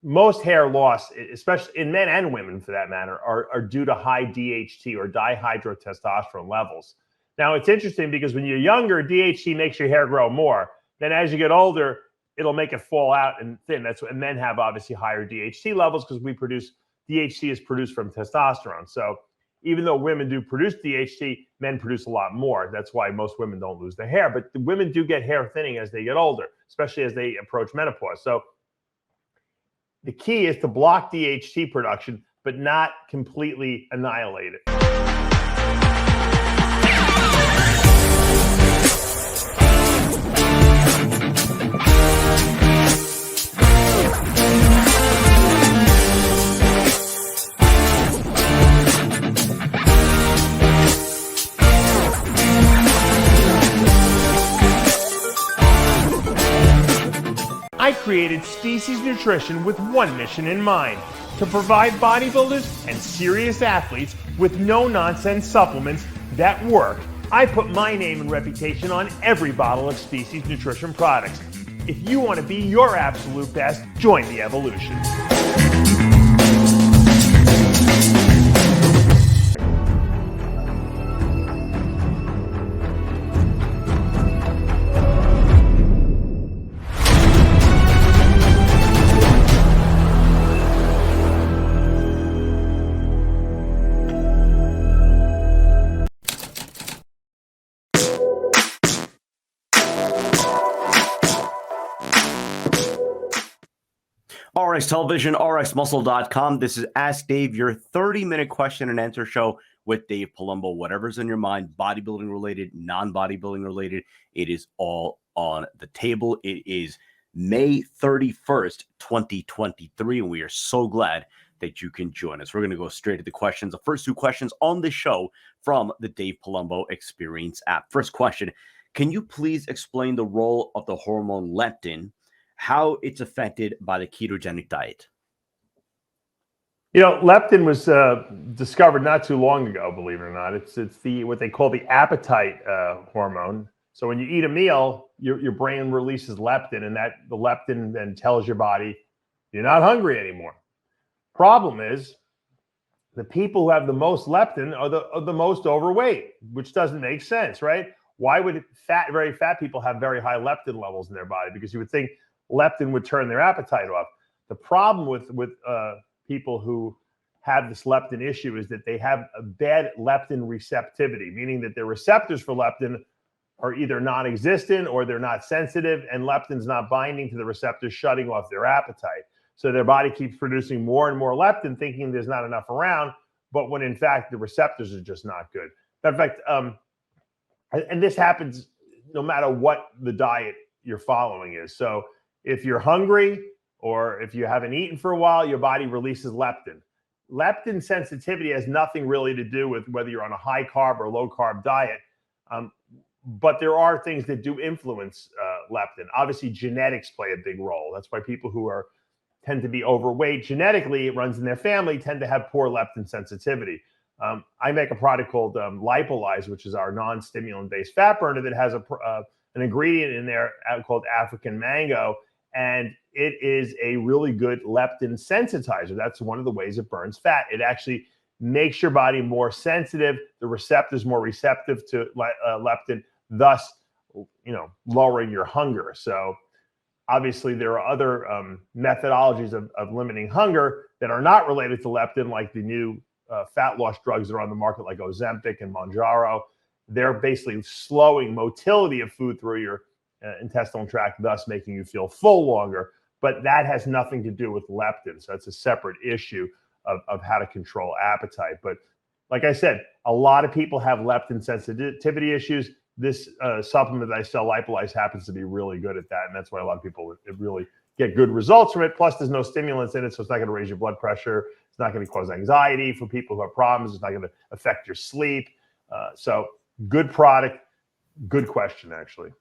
most hair loss, especially in men and women for that matter, are due to high DHT or dihydrotestosterone levels. Now, it's interesting because when you're younger, DHT makes your hair grow more. Then as you get older, it'll make it fall out and thin. That's what, and men have obviously higher DHT levels because DHT is produced from testosterone. So even though women do produce DHT, men produce a lot more. That's why most women don't lose their hair. But the women do get hair thinning as they get older, especially as they approach menopause. So the key is to block DHT production, but not completely annihilate it. I created Species Nutrition with one mission in mind: to provide bodybuilders and serious athletes with no-nonsense supplements that work. I put my name and reputation on every bottle of Species Nutrition products. If you want to be your absolute best, join the evolution. RX Television, RxMuscle.com. This is Ask Dave, your 30-minute question and answer show with Dave Palumbo. Whatever's in your mind, bodybuilding related, non-bodybuilding related, it is all on the table. It is May 31st, 2023, and we are so glad that you can join us. We're going to go straight to the questions. The first two questions on the show from the Dave Palumbo Experience app. First question, can you please explain the role of the hormone leptin, how it's affected by the ketogenic diet? You know, leptin was discovered not too long ago, believe it or not. It's the what they call the appetite hormone. So when you eat a meal, your brain releases leptin, and the leptin then tells your body you're not hungry anymore. Problem is, the people who have the most leptin are the most overweight, which doesn't make sense, right? Why would very fat people have very high leptin levels in their body? Because you would think leptin would turn their appetite off. The problem with people who have this leptin issue is that they have a bad leptin receptivity, meaning that their receptors for leptin are either non-existent or they're not sensitive, and leptin's not binding to the receptors, shutting off their appetite. So their body keeps producing more and more leptin, thinking there's not enough around, but when in fact the receptors are just not good. In fact, and this happens no matter what the diet you're following is. So if you're hungry or if you haven't eaten for a while, your body releases leptin. Leptin sensitivity has nothing really to do with whether you're on a high carb or low carb diet. But there are things that do influence leptin. Obviously, genetics play a big role. That's why people who tend to be overweight genetically, it runs in their family, tend to have poor leptin sensitivity. I make a product called Lipolyze, which is our non-stimulant-based fat burner that has an ingredient in there called African mango, and it is a really good leptin sensitizer. That's one of the ways it burns fat. It actually makes your body more sensitive, the receptors more receptive to leptin, thus, lowering your hunger. So obviously there are other methodologies of limiting hunger that are not related to leptin, like the new fat loss drugs that are on the market, like Ozempic and Mounjaro. They're basically slowing motility of food through your intestinal tract, thus making you feel full longer. But that has nothing to do with leptin. So it's a separate issue of how to control appetite. But like I said, a lot of people have leptin sensitivity issues. This supplement that I sell, Lipolyze, happens to be really good at that. And that's why a lot of people really get good results from it. Plus, there's no stimulants in it, so it's not going to raise your blood pressure. It's not going to cause anxiety for people who have problems. It's not going to affect your sleep. So good product, good question, actually.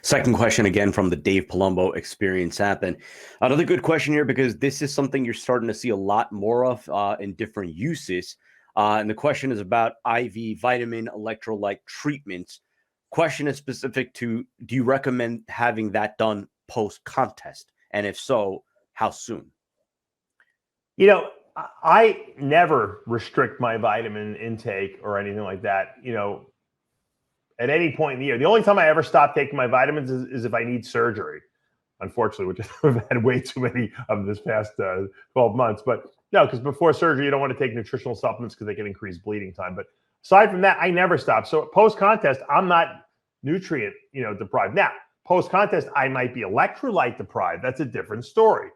Second question, again, from the Dave Palumbo Experience app. And another good question here, because this is something you're starting to see a lot more of in different uses. And the question is about IV vitamin electrolyte treatments. Question is specific to, do you recommend having that done post-contest? And if so, How soon? You know, I never restrict my vitamin intake or anything like that. You know, at any point in the year, the only time I ever stop taking my vitamins is if I need surgery, unfortunately, which I've had way too many of this past 12 months. But no, because before surgery, you don't want to take nutritional supplements because they can increase bleeding time. But aside from that, I never stop. So post contest, I'm not nutrient, deprived. Now, post contest, I might be electrolyte deprived. That's a different story.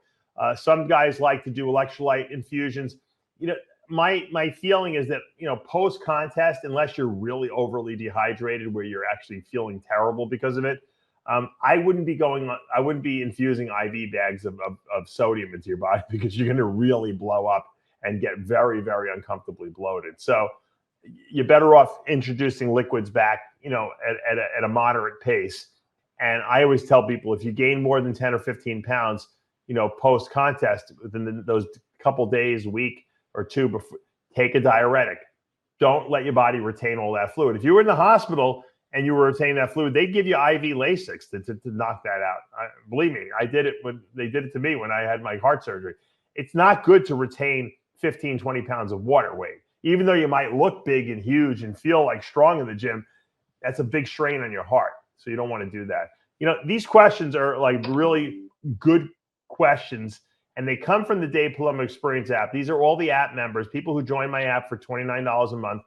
Some guys like to do electrolyte infusions. You know, my feeling is that, post contest, unless you're really overly dehydrated where you're actually feeling terrible because of it, I wouldn't be infusing IV bags of sodium into your body because you're going to really blow up and get very, very uncomfortably bloated. So you're better off introducing liquids back, at a moderate pace. And I always tell people, if you gain more than 10 or 15 pounds, post contest, within those couple days, week or two before, take a diuretic. Don't let your body retain all that fluid. If you were in the hospital and you were retaining that fluid, they'd give you IV Lasix to knock that out. Believe me, I did it when they did it to me when I had my heart surgery. It's not good to retain 15, 20 pounds of water weight. Even though you might look big and huge and feel like strong in the gym, that's a big strain on your heart. So you don't want to do that. These questions are like really good questions, and they come from the Dave Palumbo Experience app. These are all the app members, people who join my app for $29 a month.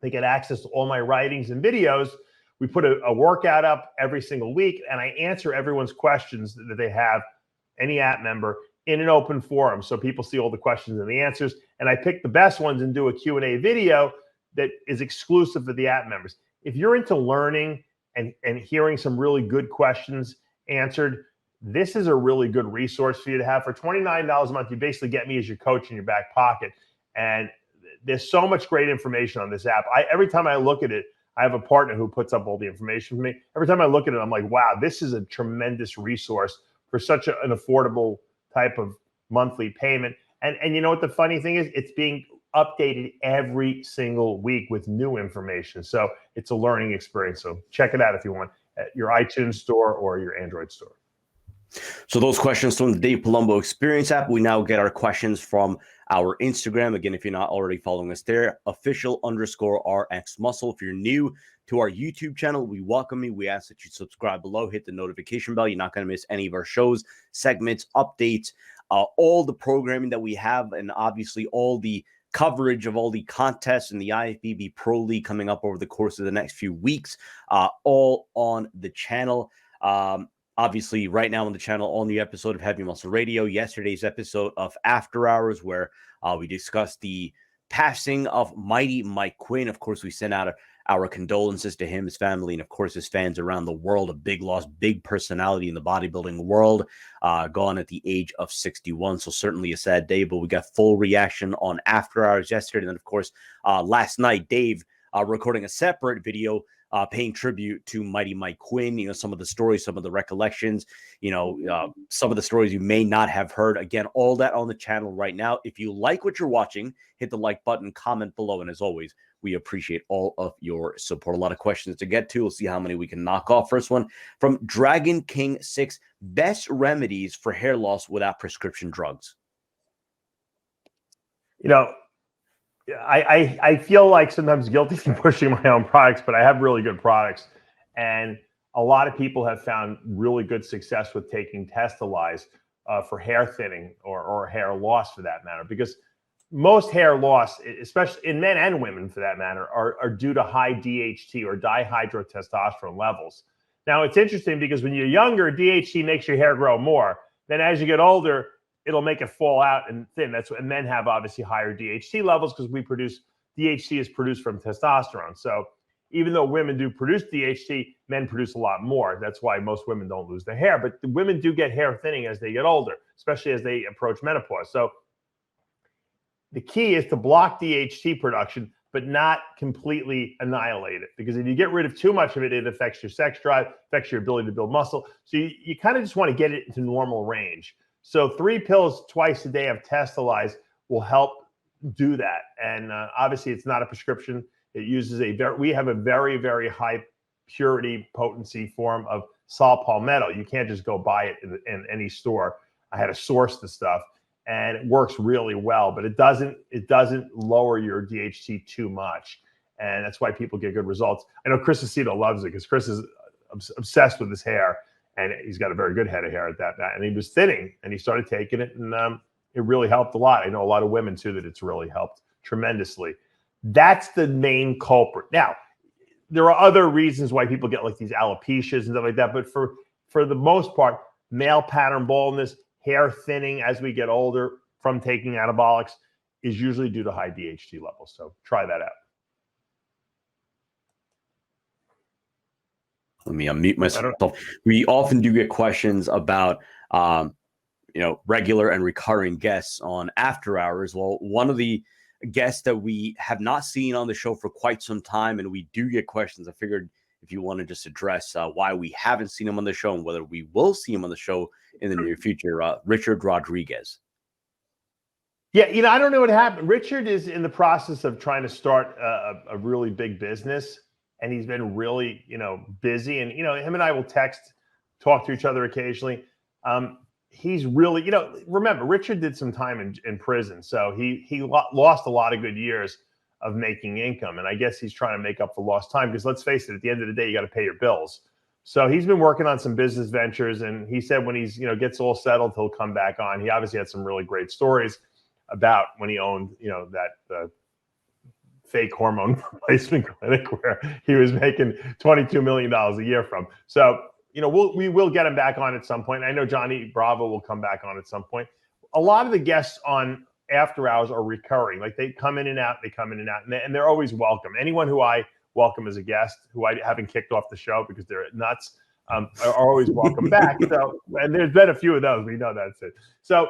They get access to all my writings and videos. We put a workout up every single week, and I answer everyone's questions that they have, any app member, in an open forum. So people see all the questions and the answers, and I pick the best ones and do a Q&A video that is exclusive for the app members. If you're into learning and hearing some really good questions answered, this is a really good resource for you to have. For $29 a month, you basically get me as your coach in your back pocket. And there's so much great information on this app. Every time I look at it, I have a partner who puts up all the information for me. Every time I look at it, I'm like, wow, this is a tremendous resource for such an affordable type of monthly payment. And you know what the funny thing is? It's being updated every single week with new information. So it's a learning experience. So check it out if you want at your iTunes store or your Android store. So those questions from the Dave Palumbo Experience app. We now get our questions from our Instagram. Again, if you're not already following us there, official_RxMuscle. If you're new to our YouTube channel, we welcome you. We ask that you subscribe below, hit the notification bell. You're not going to miss any of our shows, segments, updates, all the programming that we have, and obviously all the coverage of all the contests and the IFBB Pro League coming up over the course of the next few weeks, all on the channel. Obviously, right now on the channel, all new episode of Heavy Muscle Radio. Yesterday's episode of After Hours, where we discussed the passing of Mighty Mike Quinn. Of course, we sent out our condolences to him, his family, and of course, his fans around the world. A big loss, big personality in the bodybuilding world, gone at the age of 61. So certainly a sad day, but we got full reaction on After Hours yesterday. And then, of course, last night, Dave recording a separate video paying tribute to Mighty Mike Quinn, some of the stories, some of the recollections, some of the stories you may not have heard. Again, all that on the channel right now. If you like what you're watching, hit the like button, comment below. And as always, we appreciate all of your support. A lot of questions to get to. We'll see how many we can knock off. First one from Dragon King 6, best remedies for hair loss without prescription drugs. I feel like sometimes guilty for pushing my own products, but I have really good products. And a lot of people have found really good success with taking Testalize for hair thinning or hair loss for that matter, because most hair loss, especially in men and women for that matter, are due to high DHT or dihydrotestosterone levels. Now, it's interesting because when you're younger, DHT makes your hair grow more. Then as you get older, it'll make it fall out and thin. And men have obviously higher DHT levels because DHT is produced from testosterone. So even though women do produce DHT, men produce a lot more. That's why most women don't lose their hair. But the women do get hair thinning as they get older, especially as they approach menopause. So the key is to block DHT production, but not completely annihilate it. Because if you get rid of too much of it, it affects your sex drive, affects your ability to build muscle. So you kind of just want to get it into normal range. So 3 pills twice a day of Testalize will help do that. And obviously, it's not a prescription. It uses we have a very, very high purity potency form of saw palmetto. You can't just go buy it in any store. I had to source the stuff, and it works really well, but it doesn't lower your DHT too much. And that's why people get good results. I know Chris Aceto loves it because Chris is obsessed with his hair, and he's got a very good head of hair at that. And he was thinning, and he started taking it, and it really helped a lot. I know a lot of women too that it's really helped tremendously. That's the main culprit. Now, there are other reasons why people get like these alopecias and stuff like that, but for the most part, male pattern baldness, hair thinning as we get older from taking anabolics is usually due to high DHT levels. So try that out. Let me unmute myself. We often do get questions about, regular and recurring guests on After Hours. Well, one of the guests that we have not seen on the show for quite some time, and we do get questions. I figured if you want to just address why we haven't seen him on the show and whether we will see him on the show in the near future, Richard Rodriguez. Yeah, I don't know what happened. Richard is in the process of trying to start a really big business, and he's been really, busy. And, him and I will talk to each other occasionally. He's really, remember, Richard did some time in prison. So he lost a lot of good years of making income. And I guess he's trying to make up for lost time because let's face it, at the end of the day, you got to pay your bills. So he's been working on some business ventures. And he said when he's, gets all settled, he'll come back on. He obviously had some really great stories about when he owned, that fake hormone replacement clinic where he was making $22 million a year from. So, we will get him back on at some point. I know Johnny Bravo will come back on at some point. A lot of the guests on After Hours are recurring. Like they come in and out, and they're always welcome. Anyone who I welcome as a guest, who I haven't kicked off the show because they're nuts, are always welcome back. So, and there's been a few of those. We know that's it. So,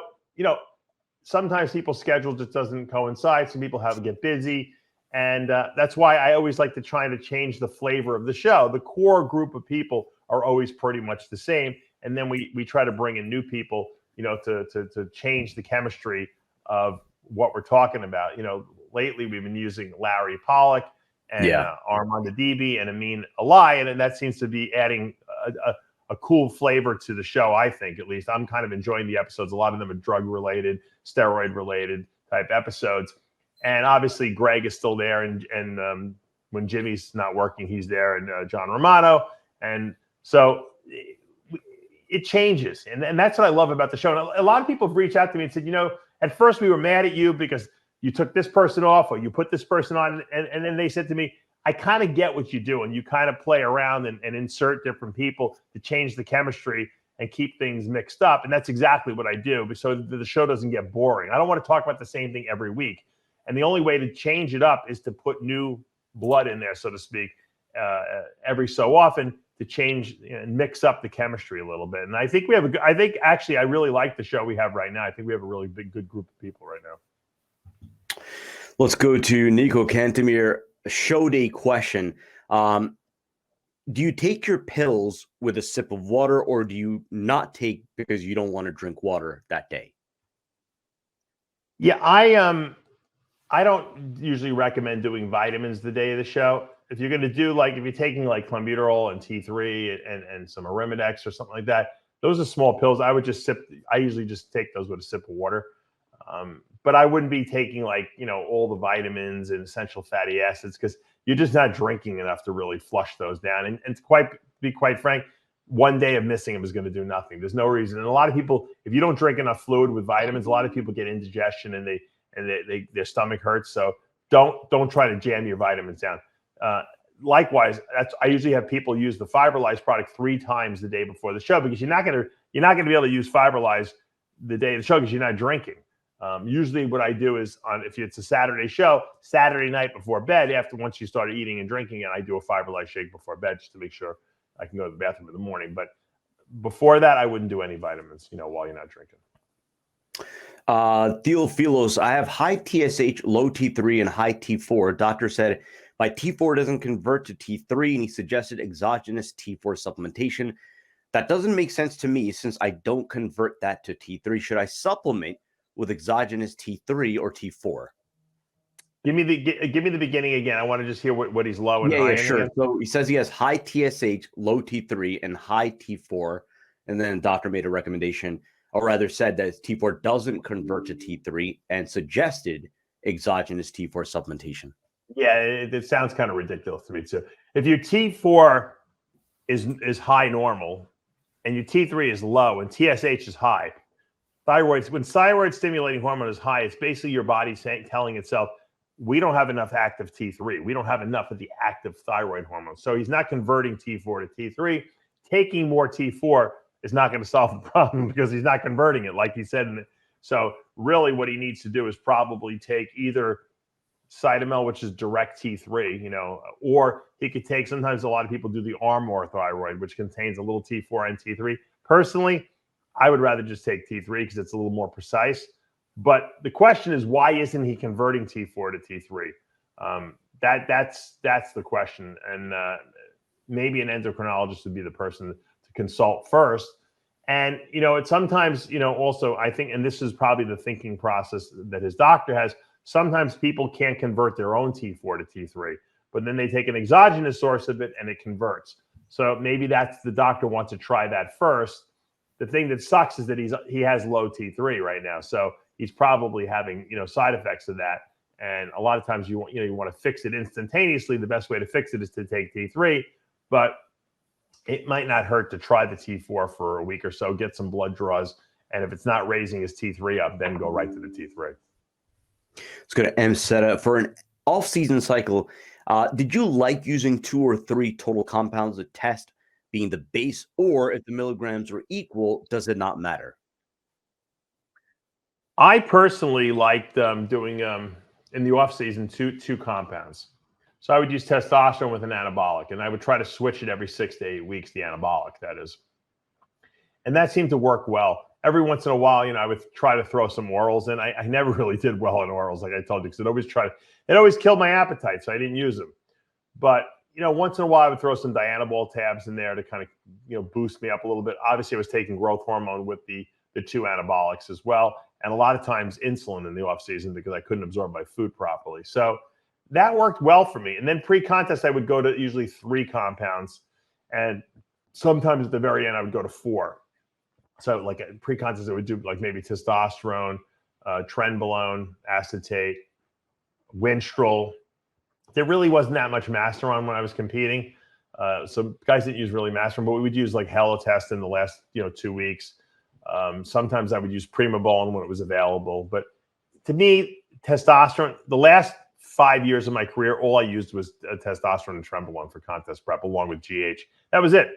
sometimes people's schedule just doesn't coincide. Some people have to get busy. And that's why I always like to try to change the flavor of the show. The core group of people are always pretty much the same. And then we try to bring in new people, to change the chemistry of what we're talking about. Lately we've been using Larry Pollock and Armand Adibi and Amin Alai. And that seems to be adding a cool flavor to the show, I think, at least. I'm kind of enjoying the episodes. A lot of them are drug-related, steroid-related type episodes. And obviously, Greg is still there. And when Jimmy's not working, he's there. And John Romano. And so it changes. And that's what I love about the show. And a lot of people have reached out to me and said, at first we were mad at you because you took this person off or you put this person on. And then they said to me, I kind of get what you do. And you kind of play around and insert different people to change the chemistry and keep things mixed up. And that's exactly what I do so the show doesn't get boring. I don't want to talk about the same thing every week. And the only way to change it up is to put new blood in there, so to speak, every so often to change and mix up the chemistry a little bit. And I think actually I really like the show we have right now. I think we have a really good group of people right now. Let's go to Nico Cantemir. Show day question. Do you take your pills with a sip of water, or do you not take because you don't want to drink water that day? Yeah, I don't usually recommend doing vitamins the day of the show. If you're going to do if you're taking clenbuterol and T3 and some Arimidex or something like that, those are small pills. I usually just take those with a sip of water. But I wouldn't be taking all the vitamins and essential fatty acids because you're just not drinking enough to really flush those down. And to be quite frank, one day of missing them is going to do nothing. There's no reason. And a lot of people, if you don't drink enough fluid with vitamins, a lot of people get indigestion and their stomach hurts. So don't try to jam your vitamins down. Likewise, I usually have people use the Fiberlyze product 3 times the day before the show because you're not going to be able to use Fiberlyze the day of the show because you're not drinking. Usually what I do is if it's a Saturday show, Saturday night before bed, once you start eating and drinking, and I do a Fiberlyze shake before bed just to make sure I can go to the bathroom in the morning. But before that, I wouldn't do any vitamins, while you're not drinking. Theophilos, I have high TSH, low T3, and high T4. Doctor said my T4 doesn't convert to T3, and he suggested exogenous T4 supplementation. That doesn't make sense to me since I don't convert that to T3. Should I supplement with exogenous T3 or T4? Give me the beginning again. I want to just hear what he's low and high. Yeah, sure. Again. So he says he has high TSH, low T3, and high T4. And then the doctor made a recommendation or rather said that T4 doesn't convert to T3 and suggested exogenous T4 supplementation. Yeah, it sounds kind of ridiculous to me too. If your T4 is high normal and your T3 is low and TSH is high, when thyroid stimulating hormone is high, it's basically your body telling itself, we don't have enough active T3. We don't have enough of the active thyroid hormone. So he's not converting T4 to T3. Taking more T4 is not going to solve the problem because he's not converting it, like he said. So really what he needs to do is probably take either Cytomel, which is direct T3, or he could take, sometimes a lot of people do the Armour thyroid, which contains a little T4 and T3. Personally, I would rather just take T3 because it's a little more precise. But the question is, why isn't he converting T4 to T3? That's the question. And maybe an endocrinologist would be the person to consult first. And, it's sometimes, also I think, and this is probably the thinking process that his doctor has, sometimes people can't convert their own T4 to T3, but then they take an exogenous source of it and it converts. So maybe that's the doctor wants to try that first. The thing that sucks is that he has low T3 right now. So he's probably having, side effects of that. And a lot of times you want to fix it instantaneously. The best way to fix it is to take T3, but it might not hurt to try the T4 for a week or so, get some blood draws. And if it's not raising his T3 up, then go right to the T3. Let's go to M Seta. For an off-season cycle, did you like using 2 or 3 total compounds to test being the base, or if the milligrams were equal, does it not matter? I personally liked doing in the off season two compounds. So I would use testosterone with an anabolic, and I would try to switch it every 6 to 8 weeks, the anabolic, that is. And that seemed to work well. Every once in a while, I would try to throw some orals in. I never really did well on orals, like I told you, because it always killed my appetite, so I didn't use them. But once in a while, I would throw some Dianabol tabs in there to kind of, boost me up a little bit. Obviously, I was taking growth hormone with the 2 anabolics as well, and a lot of times insulin in the off season because I couldn't absorb my food properly. So that worked well for me. And then pre-contest, I would go to usually 3 compounds, and sometimes at the very end, I would go to 4. So like a pre-contest, I would do like maybe testosterone, trenbolone, acetate, Winstrol. There really wasn't that much Masteron when I was competing. So guys didn't use really Masteron, but we would use like Helotest in the last 2 weeks. Sometimes I would use Primobolan when it was available. But to me, testosterone, the last 5 years of my career, all I used was testosterone and Trenbolone for contest prep along with GH. That was it.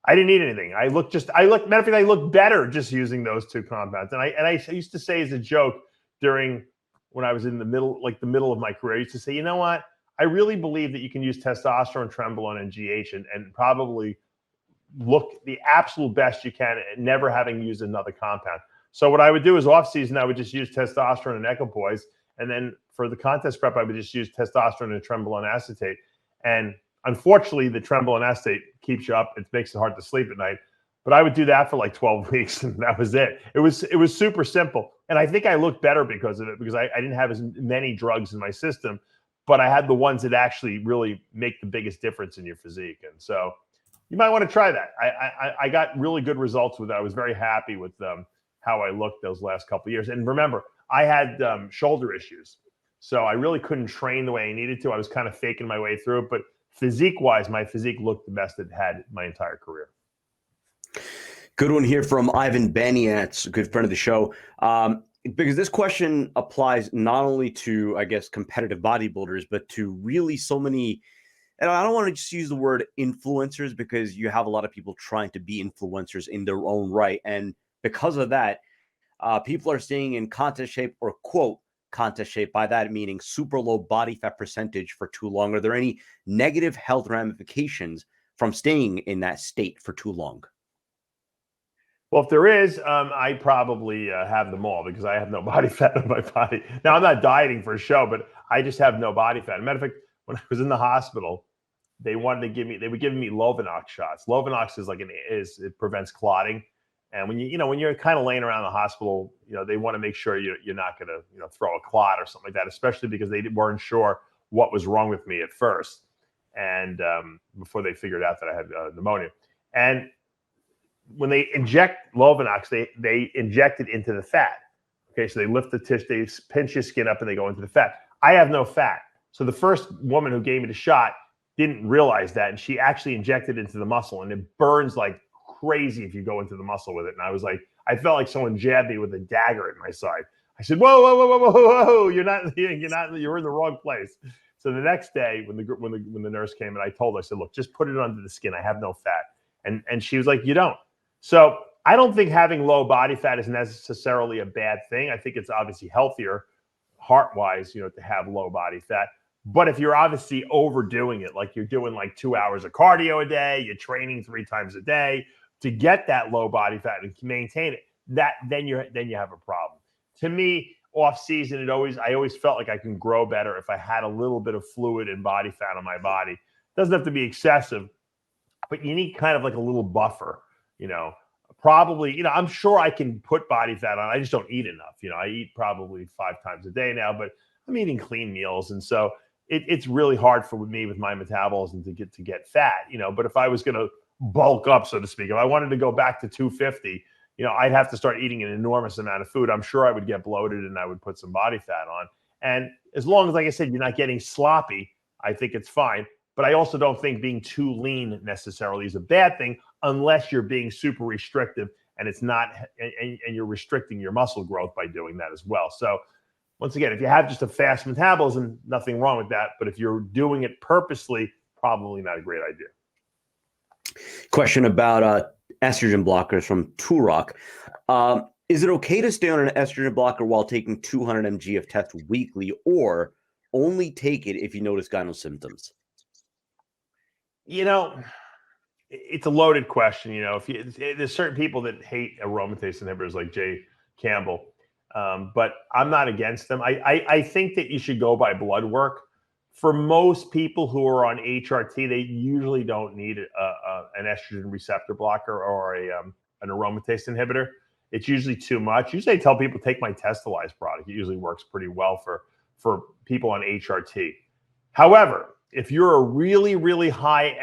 I didn't need anything. matter of fact, I looked better just using those 2 compounds. And I used to say as a joke when I was in the middle of my career, I used to say, you know what? I really believe that you can use testosterone, Trenbolone, and GH and probably look the absolute best you can and never having used another compound. So what I would do is off season, I would just use testosterone and equipoise. And then for the contest prep, I would just use testosterone and Trenbolone acetate. And unfortunately, the Trenbolone acetate keeps you up. It makes it hard to sleep at night. But I would do that for like 12 weeks, and that was it. It was super simple. And I think I looked better because of it, because I didn't have as many drugs in my system, but I had the ones that actually really make the biggest difference in your physique. And so you might want to try that. I got really good results with that. I was very happy with how I looked those last couple of years. And remember, I had shoulder issues. So I really couldn't train the way I needed to. I was kind of faking my way through it. But physique-wise, my physique looked the best it had my entire career. Good one here from Ivan Baniats, a good friend of the show. Because this question applies not only to, I guess, competitive bodybuilders, but to really so many, and I don't want to just use the word influencers, because you have a lot of people trying to be influencers in their own right. And because of that, people are staying in contest shape, or quote, contest shape, by that meaning super low body fat percentage for too long. Are there any negative health ramifications from staying in that state for too long? Well, if there is, I probably have them all, because I have no body fat on my body. Now, I'm not dieting for a show, but I just have no body fat. As a matter of fact, when I was in the hospital, they would give me Lovenox shots. Lovenox it prevents clotting. And when you're kind of laying around the hospital, they want to make sure you're not going to, throw a clot or something like that, especially because they weren't sure what was wrong with me at first. And before they figured out that I had pneumonia. And when they inject Lovenox, they inject it into the fat. Okay, so they lift the tissue, they pinch your skin up, and they go into the fat. I have no fat. So the first woman who gave me the shot didn't realize that, and she actually injected it into the muscle, and it burns like crazy if you go into the muscle with it. And I was like, I felt like someone jabbed me with a dagger at my side. I said, whoa, whoa, whoa, whoa, whoa, whoa, you're in the wrong place. So the next day, when the nurse came and I told her, I said, look, just put it under the skin. I have no fat. And she was like, you don't. So I don't think having low body fat is necessarily a bad thing. I think it's obviously healthier heart-wise, to have low body fat. But if you're obviously overdoing it, like you're doing like 2 hours of cardio a day, you're training 3 times a day to get that low body fat and maintain it, then you have a problem. To me, off season, I always felt like I can grow better if I had a little bit of fluid and body fat on my body. It doesn't have to be excessive, but you need kind of like a little buffer, Probably, I'm sure I can put body fat on. I just don't eat enough. I eat probably 5 times a day now, but I'm eating clean meals. And so it's really hard for me with my metabolism to get fat, but if I was going to bulk up, so to speak, if I wanted to go back to 250, I'd have to start eating an enormous amount of food. I'm sure I would get bloated and I would put some body fat on. And as long as, like I said, you're not getting sloppy, I think it's fine. But I also don't think being too lean necessarily is a bad thing unless you're being super restrictive and it's not, and you're restricting your muscle growth by doing that as well. So once again, if you have just a fast metabolism, nothing wrong with that. But if you're doing it purposely, probably not a great idea. Question about estrogen blockers from Turok. Is it okay to stay on an estrogen blocker while taking 200 mg of test weekly, or only take it if you notice gyno symptoms? It's a loaded question. There's certain people that hate aromatase inhibitors like Jay Campbell, but I'm not against them. I think that you should go by blood work. For most people who are on HRT, they usually don't need an estrogen receptor blocker or an aromatase inhibitor. It's usually too much. Usually I tell people, take my Testalized product. It usually works pretty well for people on HRT. However, if you're a really, really high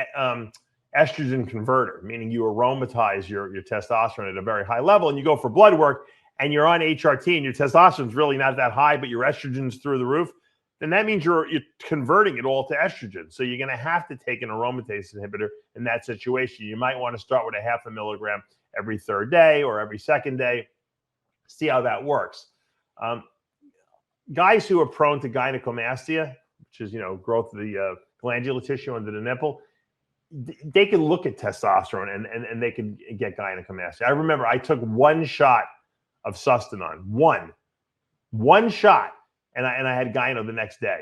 estrogen converter, meaning you aromatize your testosterone at a very high level, and you go for blood work and you're on HRT and your testosterone is really not that high, but your estrogen's through the roof, then that means you're converting it all to estrogen. So you're going to have to take an aromatase inhibitor in that situation. You might want to start with 0.5 milligram every 3rd day or every 2nd day. See how that works. Guys who are prone to gynecomastia, which is, growth of the glandular tissue under the nipple, they can look at testosterone and they can get gynecomastia. I remember I took 1 shot of Sustanon, one shot, and I had gyno the next day.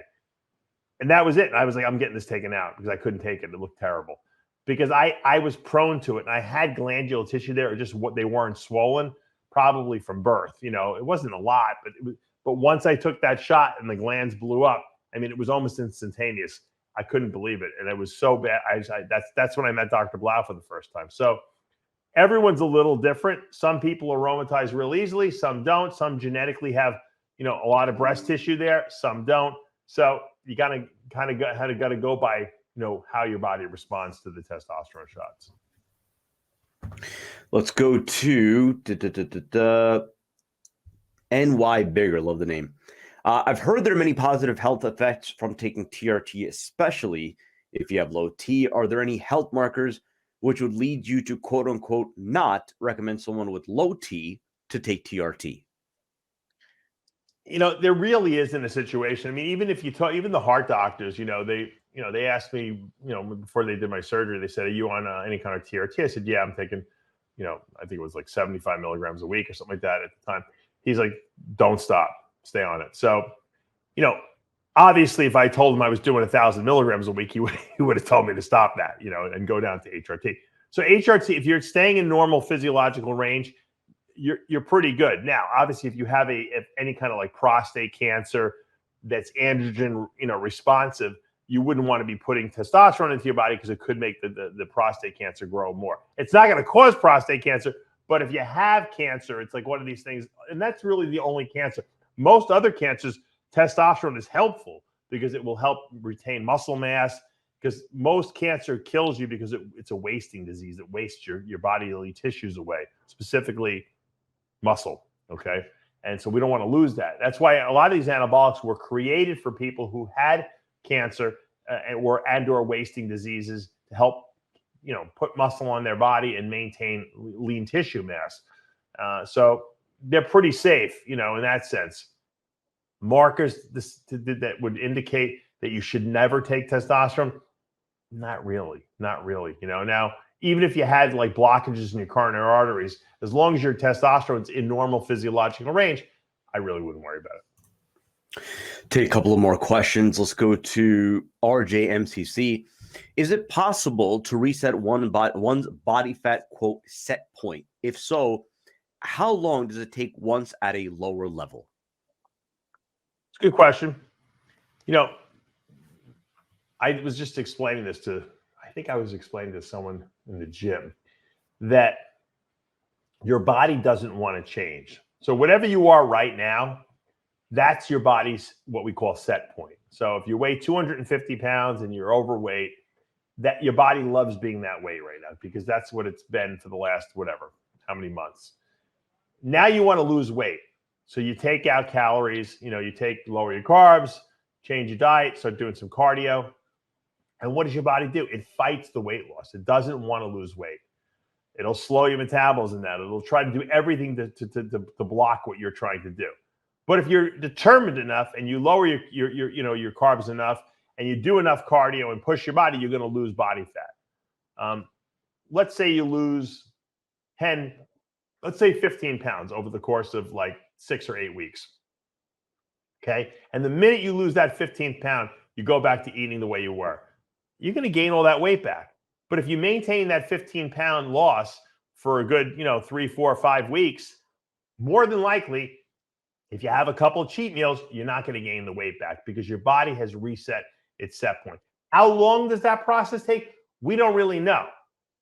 And that was it. And I was like, I'm getting this taken out because I couldn't take it. It looked terrible because I was prone to it. And I had glandular tissue there, or just what they weren't swollen, probably from birth. It wasn't a lot, but once I took that shot and the glands blew up, I mean, it was almost instantaneous. I couldn't believe it. And it was so bad. That's when I met Dr. Blau for the first time. So everyone's a little different. Some people aromatize real easily. Some don't. Some genetically have, a lot of breast tissue there. Some don't. So you got to go by, how your body responds to the testosterone shots. Let's go to NY Bigger. Love the name. I've heard there are many positive health effects from taking TRT, especially if you have low T. Are there any health markers which would lead you to, quote unquote, not recommend someone with low T to take TRT? There really isn't a situation. I mean, even if you talk, even the heart doctors, they asked me, before they did my surgery, they said, are you on any kind of TRT? I said, yeah, I'm taking, I think it was like 75 milligrams a week or something like that at the time. He's like, don't stop, stay on it. So, obviously if I told him I was doing 1,000 milligrams a week, he would have told me to stop that, and go down to HRT. So HRT, if you're staying in normal physiological range, you're pretty good. Now, obviously, if you have any kind of like prostate cancer that's androgen, responsive, you wouldn't want to be putting testosterone into your body because it could make the prostate cancer grow more. It's not going to cause prostate cancer, but if you have cancer, it's like one of these things, and that's really the only cancer. Most other cancers, testosterone is helpful because it will help retain muscle mass. because most cancer kills you because it's a wasting disease. It wastes your bodily tissues away, specifically muscle. Okay. And so we don't want to lose that. That's why a lot of these anabolics were created for people who had cancer or wasting diseases to help, put muscle on their body and maintain lean tissue mass. So they're pretty safe, in that sense. Markers that would indicate that you should never take testosterone. Not really. Now, even if you had like blockages in your coronary arteries, as long as your testosterone's in normal physiological range, I really wouldn't worry about it. Take a couple of more questions. Let's go to RJMCC. Is it possible to reset one's body fat, quote, set point? If so, how long does it take once at a lower level? It's a good question. I was just explaining this I think I was explaining to someone in the gym that your body doesn't want to change. So whatever you are right now, that's your body's what we call set point. So if you weigh 250 pounds and you're overweight, that your body loves being that weight right now because that's what it's been for the last how many months. Now you want to lose weight. So you take out calories, lower your carbs, change your diet, start doing some cardio. And what does your body do? It fights the weight loss. It doesn't want to lose weight. It'll slow your metabolism down. It'll try to do everything to block what you're trying to do. But if you're determined enough and you lower your carbs enough and you do enough cardio and push your body, you're going to lose body fat. Let's say you lose 15 pounds over the course of like 6 or 8 weeks. Okay. And the minute you lose that 15th pound, you go back to eating the way you were. You're going to gain all that weight back. But if you maintain that 15-pound loss for a good, 3, 4, 5 weeks, more than likely, if you have a couple of cheat meals, you're not going to gain the weight back because your body has reset its set point. How long does that process take? We don't really know.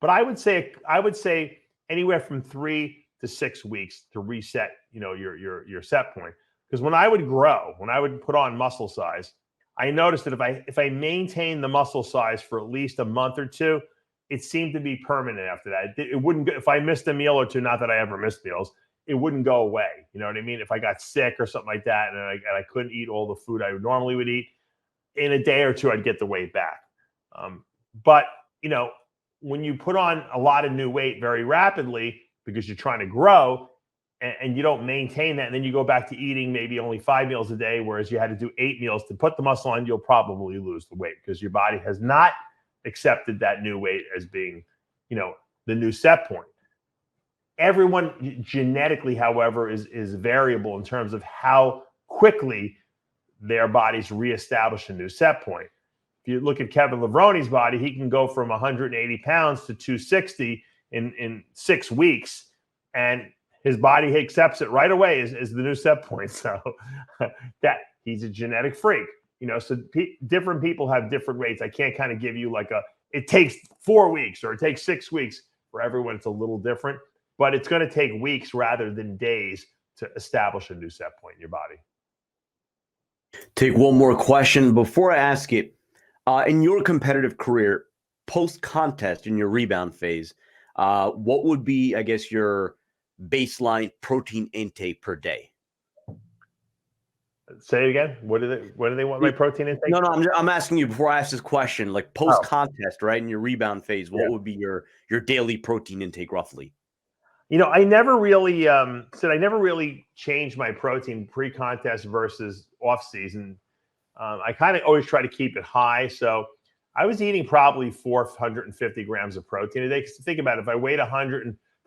But I would say anywhere from 3 to 6 weeks to reset, your set point. Because when I would put on muscle size, I noticed that if I maintain the muscle size for at least a month or two, it seemed to be permanent after that. It wouldn't. If I missed a meal or two, not that I ever missed meals, it wouldn't go away. You know what I mean? If I got sick or something like that, and I couldn't eat all the food I normally would eat, in a day or two, I'd get the weight back. But when you put on a lot of new weight very rapidly because you're trying to grow, and you don't maintain that, and then you go back to eating maybe only 5 meals a day, whereas you had to do 8 meals to put the muscle on, you'll probably lose the weight because your body has not accepted that new weight as being, the new set point. Everyone genetically, however, is variable in terms of how quickly their bodies reestablish a new set point. If you look at Kevin Levroni's body, he can go from 180 pounds to 260 in 6 weeks, and his body accepts it right away as the new set point. So that he's a genetic freak, so different people have different rates. I can't kind of give you it takes 4 weeks or it takes 6 weeks. For everyone, it's a little different, but it's going to take weeks rather than days to establish a new set point in your body. Take one more question before I ask it. In your competitive career, post-contest in your rebound phase, what would be, I guess, your baseline protein intake per day? Say it again. What do they want my protein intake? No, I'm asking you before I ask this question. Like post-contest, right? In your rebound phase, what would be your daily protein intake roughly? I never really changed my protein pre-contest versus off-season. I kind of always try to keep it high. So I was eating probably 450 grams of protein a day. Because think about it, if I weighed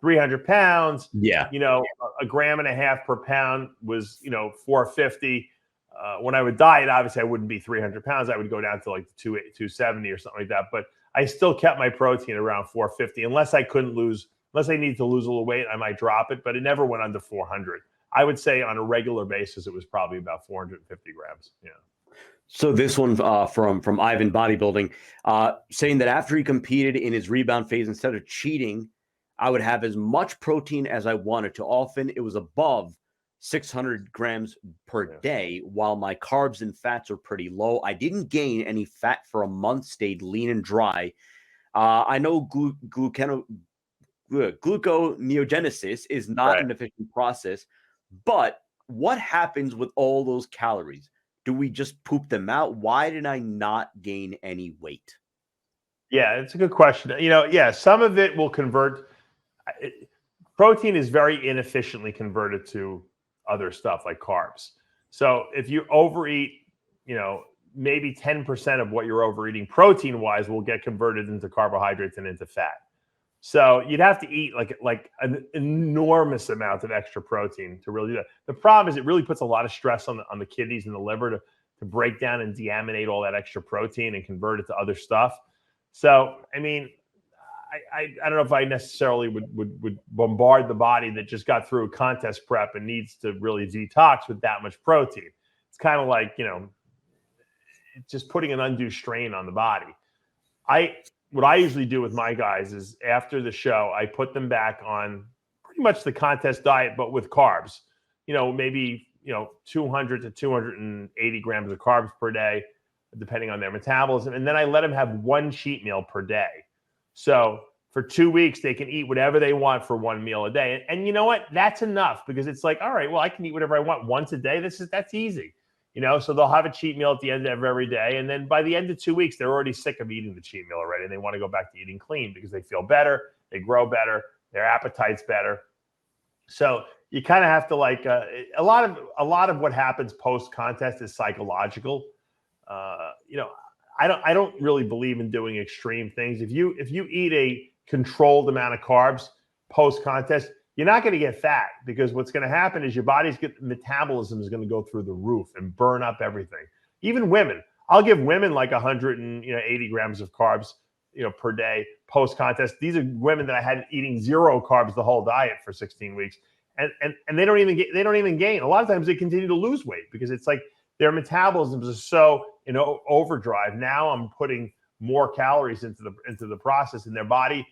300 pounds, a gram and a half per pound was, 450. When I would diet, obviously I wouldn't be 300 pounds. I would go down to like 270 or something like that. But I still kept my protein around 450 unless I needed to lose a little weight, I might drop it, but it never went under 400. I would say on a regular basis, it was probably about 450 grams. Yeah. So this one from Ivan Bodybuilding, saying that after he competed in his rebound phase, instead of cheating, I would have as much protein as I wanted. Too often it was above 600 grams per day, while my carbs and fats are pretty low. I didn't gain any fat for a month, stayed lean and dry. I know gluconeogenesis is not an efficient process, but what happens with all those calories? Do we just poop them out? Why did I not gain any weight? Yeah, it's a good question. Some of it will convert. Protein is very inefficiently converted to other stuff like carbs. So if you overeat, maybe 10% of what you're overeating protein wise will get converted into carbohydrates and into fat. So you'd have to eat like an enormous amount of extra protein to really do that. The problem is it really puts a lot of stress on the kidneys and the liver to break down and deaminate all that extra protein and convert it to other stuff. So, I mean, I don't know if I necessarily would bombard the body that just got through a contest prep and needs to really detox with that much protein. It's kind of like, it's just putting an undue strain on the body. What I usually do with my guys is after the show, I put them back on pretty much the contest diet, but with carbs, maybe, 200 to 280 grams of carbs per day, depending on their metabolism. And then I let them have one cheat meal per day. So for 2 weeks, they can eat whatever they want for one meal a day. And you know what? That's enough, because it's like, all right, well, I can eat whatever I want once a day. That's easy. So they'll have a cheat meal at the end of every day. And then by the end of 2 weeks, they're already sick of eating the cheat meal already. And they want to go back to eating clean because they feel better. They grow better. Their appetite's better. So you kind of have to a lot of what happens post contest is psychological. I don't really believe in doing extreme things. If you eat a controlled amount of carbs post contest, you're not going to get fat, because what's going to happen is your body's metabolism is going to go through the roof and burn up everything. Even women, I'll give women like 180 grams of carbs, per day post contest. These are women that I had eating zero carbs the whole diet for 16 weeks, and they don't even gain. A lot of times they continue to lose weight because it's like their metabolisms are so overdrive. Now I'm putting more calories into the process, and their body,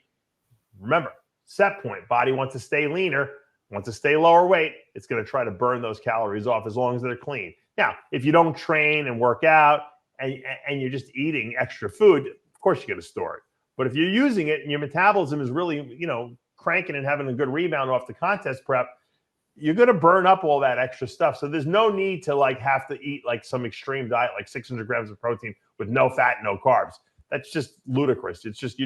remember, set point, body wants to stay leaner, wants to stay lower weight. It's going to try to burn those calories off as long as they're clean. Now, if you don't train and work out and you're just eating extra food, of course you're going to store it. But if you're using it and your metabolism is really, cranking and having a good rebound off the contest prep, you're going to burn up all that extra stuff. So there's no need to have to eat some extreme diet, like 600 grams of protein with no fat, no carbs. That's just ludicrous. It's just,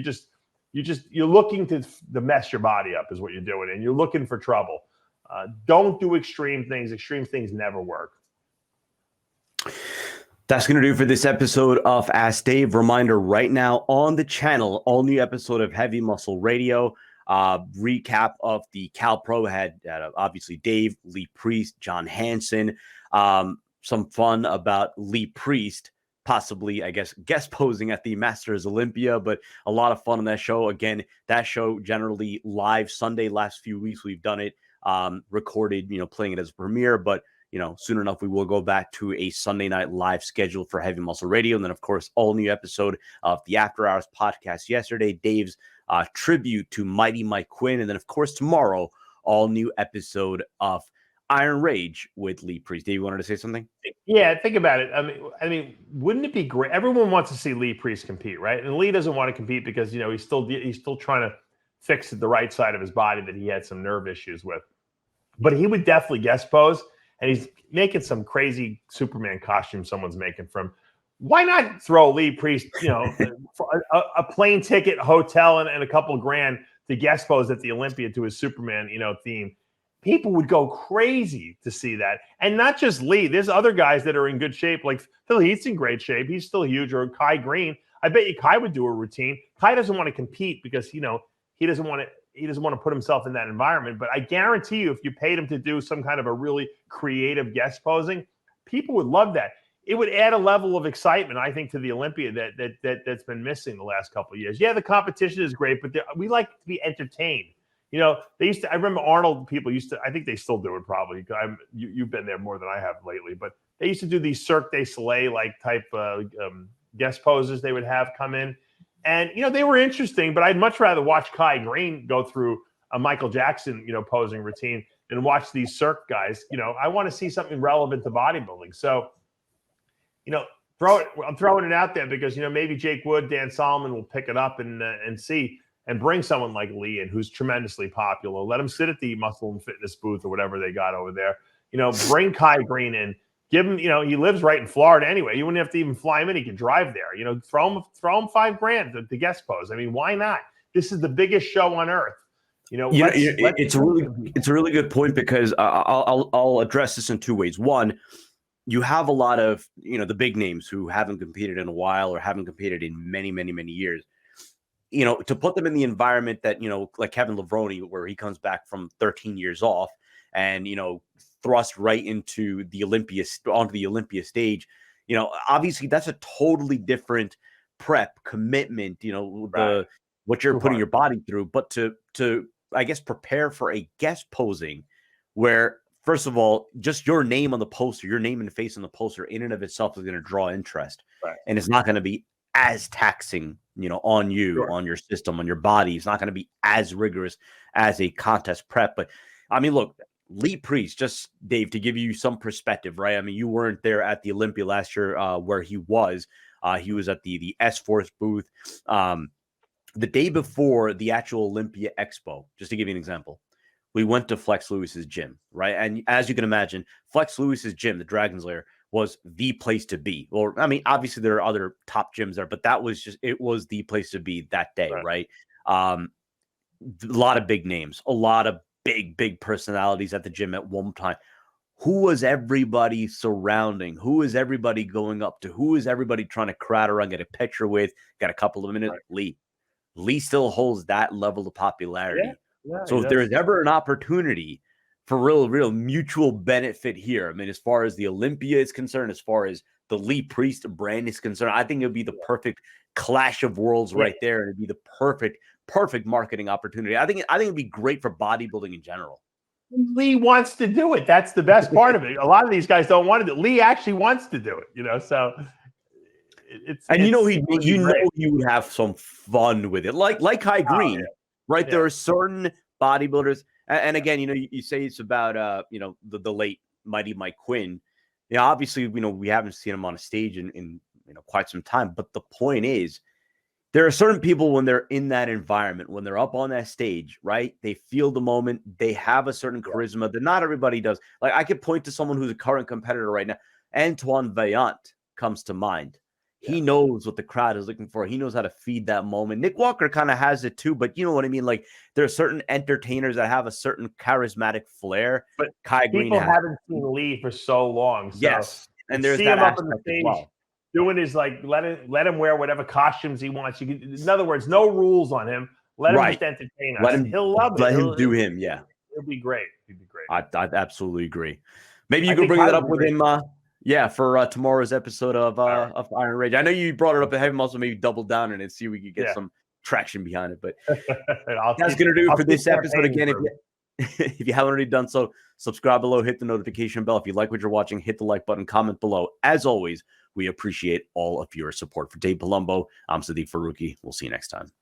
you're looking to mess your body up is what you're doing. And you're looking for trouble. Don't do extreme things. Extreme things never work. That's going to do for this episode of Ask Dave. Reminder right now on the channel, all new episode of Heavy Muscle Radio. Recap of the Cal Pro had obviously Dave, Lee Priest, John Hansen. Some fun about Lee Priest, possibly, I guess, guest posing at the Masters Olympia, but a lot of fun on that show. Again, that show generally live Sunday. Last few weeks we've done it recorded, playing it as a premiere, but soon enough we will go back to a Sunday night live schedule for Heavy Muscle Radio. And then, of course, all new episode of the After Hours podcast yesterday, Dave's tribute to Mighty Mike Quinn. And then, of course, tomorrow, all new episode of Iron Rage with Lee Priest. Dave, you wanted to say something? Yeah, think about it. I mean, wouldn't it be great? Everyone wants to see Lee Priest compete, right? And Lee doesn't want to compete because he's still trying to fix the right side of his body that he had some nerve issues with. But he would definitely guest pose, and he's making some crazy Superman costume someone's making for him. Why not throw Lee Priest, for a plane ticket, hotel, and a couple grand to guest pose at the Olympia to his Superman, theme? People would go crazy to see that. And not just Lee. There's other guys that are in good shape, like Phil Heath's in great shape. He's still huge. Or Kai Green. I bet you Kai would do a routine. Kai doesn't want to compete because, he doesn't want to put himself in that environment. But I guarantee you, if you paid him to do some kind of a really creative guest posing, people would love that. It would add a level of excitement, I think, to the Olympia that's been missing the last couple of years. Yeah, the competition is great, but we like to be entertained. I remember Arnold people used to, I think they still do it probably. You've been there more than I have lately, but they used to do these Cirque du Soleil type guest poses they would have come in. And, they were interesting, but I'd much rather watch Kai Green go through a Michael Jackson, posing routine and watch these Cirque guys. I want to see something relevant to bodybuilding. So, I'm throwing it out there because, maybe Jake Wood, Dan Solomon will pick it up and see and bring someone like Lee in who's tremendously popular. Let him sit at the Muscle and Fitness booth or whatever they got over there. Bring Kai Green in. Give him, he lives right in Florida anyway. You wouldn't have to even fly him in. He could drive there. Throw him $5,000 to guest pose. I mean, why not? This is the biggest show on earth. It's a really good point because I'll address this in two ways. One, you have a lot of the big names who haven't competed in a while or haven't competed in many, many, many years. To put them in the environment that like Kevin Levrone, where he comes back from 13 years off and thrust right into the Olympia stage. Obviously that's a totally different prep commitment. Right. What you're putting your body through, but to I guess prepare for a guest posing where, first of all, just your name on the poster, your name and face on the poster in and of itself is going to draw interest. Right. And it's not going to be as taxing, on you, sure, on your system, on your body. It's not going to be as rigorous as a contest prep. But I mean, look, Lee Priest, just Dave, to give you some perspective, right? I mean, you weren't there at the Olympia last year where he was. He was at the S-Force booth. The day before the actual Olympia Expo, just to give you an example, we went to Flex Lewis's gym, right? And as you can imagine, Flex Lewis's gym, the Dragon's Lair, was the place to be. Or, I mean, obviously there are other top gyms there, but it was the place to be that day, right? A lot of big names, a lot of big personalities at the gym at one time. Who was everybody surrounding? Who is everybody going up to? Who is everybody trying to crowd around, get a picture with, got a couple of minutes? Right. Lee still holds that level of popularity. Yeah, so if there's ever an opportunity for real mutual benefit here, I mean, as far as the Olympia is concerned, as far as the Lee Priest brand is concerned, I think it would be the perfect clash of worlds right there. And it'd be the perfect marketing opportunity. I think it'd be great for bodybuilding in general. Lee wants to do it. That's the best part of it. A lot of these guys don't want to do it. Lee actually wants to do it, so he would have some fun with it, like Kai Green, right? There are certain bodybuilders, and again, you say it's about the late mighty Mike Quinn. Obviously, we haven't seen him on a stage in quite some time, but the point is, there are certain people when they're in that environment, when they're up on that stage, right? They feel the moment. They have a certain charisma that not everybody does. Like I could point to someone who's a current competitor right now. Antoine Vaillant comes to mind. He knows what the crowd is looking for. He knows how to feed that moment. Nick Walker kind of has it too, but you know what I mean? Like there are certain entertainers that have a certain charismatic flair. But Kai Green haven't seen Lee for so long. So yes. And there's see that him up on the aspect stage, as well. Doing his let him wear whatever costumes he wants. In other words, no rules on him. Let him just entertain us. He'll love it. Let him do him. Yeah. It'll be great. It'd be great. I absolutely agree. Maybe you could bring that up with him. For tomorrow's episode of Iron Rage. I know you brought it up at Heavy Muscle, maybe double down on it, see if we could get some traction behind it. But that's going to do it for this episode. Again, if you haven't already done so, subscribe below, hit the notification bell. If you like what you're watching, hit the like button, comment below. As always, we appreciate all of your support. For Dave Palumbo, I'm Sadiq Faruqi. We'll see you next time.